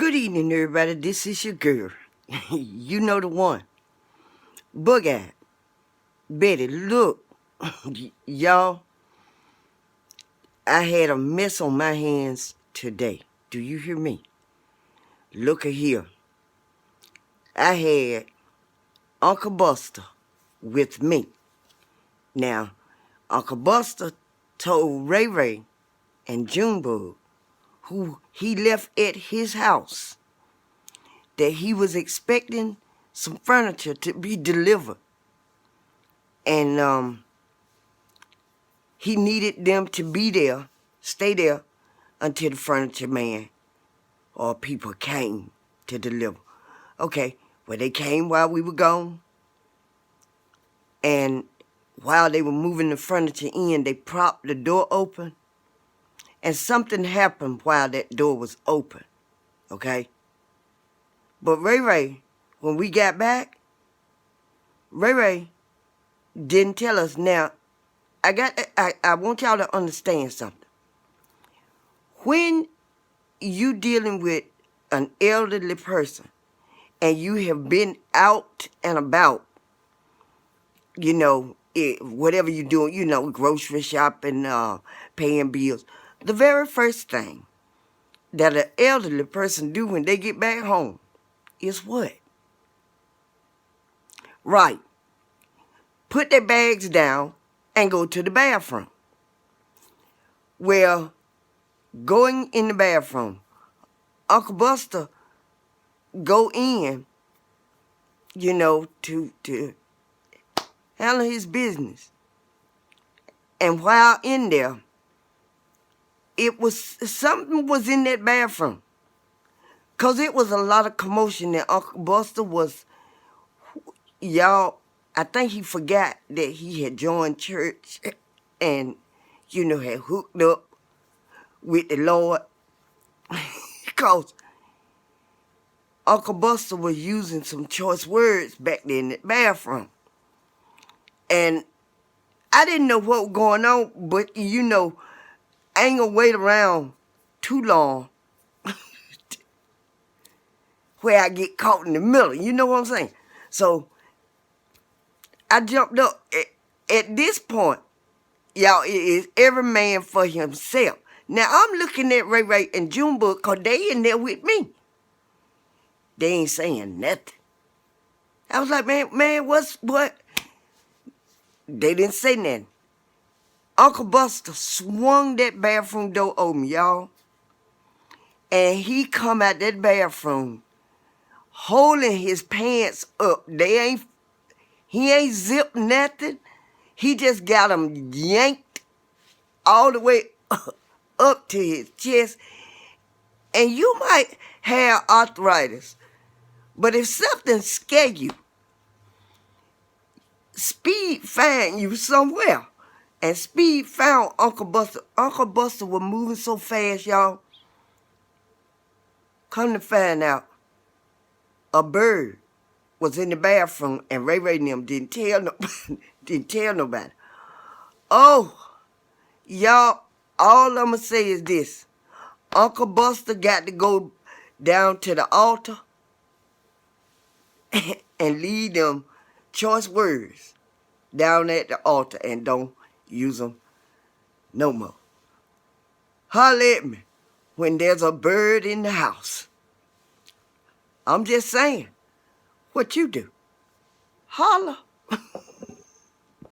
Good evening, everybody. This is your girl. You know the one. Bug-eyed. Betty, look. Y'all, I had a mess on my hands today. Do you hear me? Look at here. I had Uncle Buster with me. Now, Uncle Buster told Ray Ray and Junebug, who he left at his house, that he was expecting some furniture to be delivered. And he needed them to be there, stay there, until the furniture man or people came to deliver. Okay, well, they came while we were gone. And while they were moving the furniture in, they propped the door open. And something happened while that door was open, okay? But Ray Ray, when we got back, Ray Ray didn't tell us. Now, I want y'all to understand something. When you dealing with an elderly person and you have been out and about, whatever you're doing, grocery shopping, paying bills, the very first thing that an elderly person do when they get back home is what? Right. Put their bags down and go to the bathroom. Well, going in the bathroom, Uncle Buster go in, to handle his business. And while in there, something was in that bathroom. Because it was a lot of commotion that Uncle Buster was, y'all, I think he forgot that he had joined church and, had hooked up with the Lord. Because Uncle Buster was using some choice words back there in the bathroom. And I didn't know what was going on, but, I ain't gonna wait around too long where I get caught in the middle. You know what I'm saying? So I jumped up. At this point, y'all, it is every man for himself. Now, I'm looking at Ray Ray and Junebug because they in there with me. They ain't saying nothing. I was like, man, what? They didn't say nothing. Uncle Buster swung that bathroom door open, y'all. And he come out that bathroom holding his pants up. He ain't zipped nothing. He just got them yanked all the way up to his chest. And you might have arthritis, but if something scare you, Speed find you somewhere. And Speed found Uncle Buster. Uncle Buster was moving so fast, y'all. Come to find out, a bird was in the bathroom and Ray Ray and them didn't tell nobody. Oh, y'all, all I'm going to say is this. Uncle Buster got to go down to the altar and leave them choice words down at the altar and don't use them no more. Holla at me when there's a bird in the house. I'm just saying, what you do? Holla.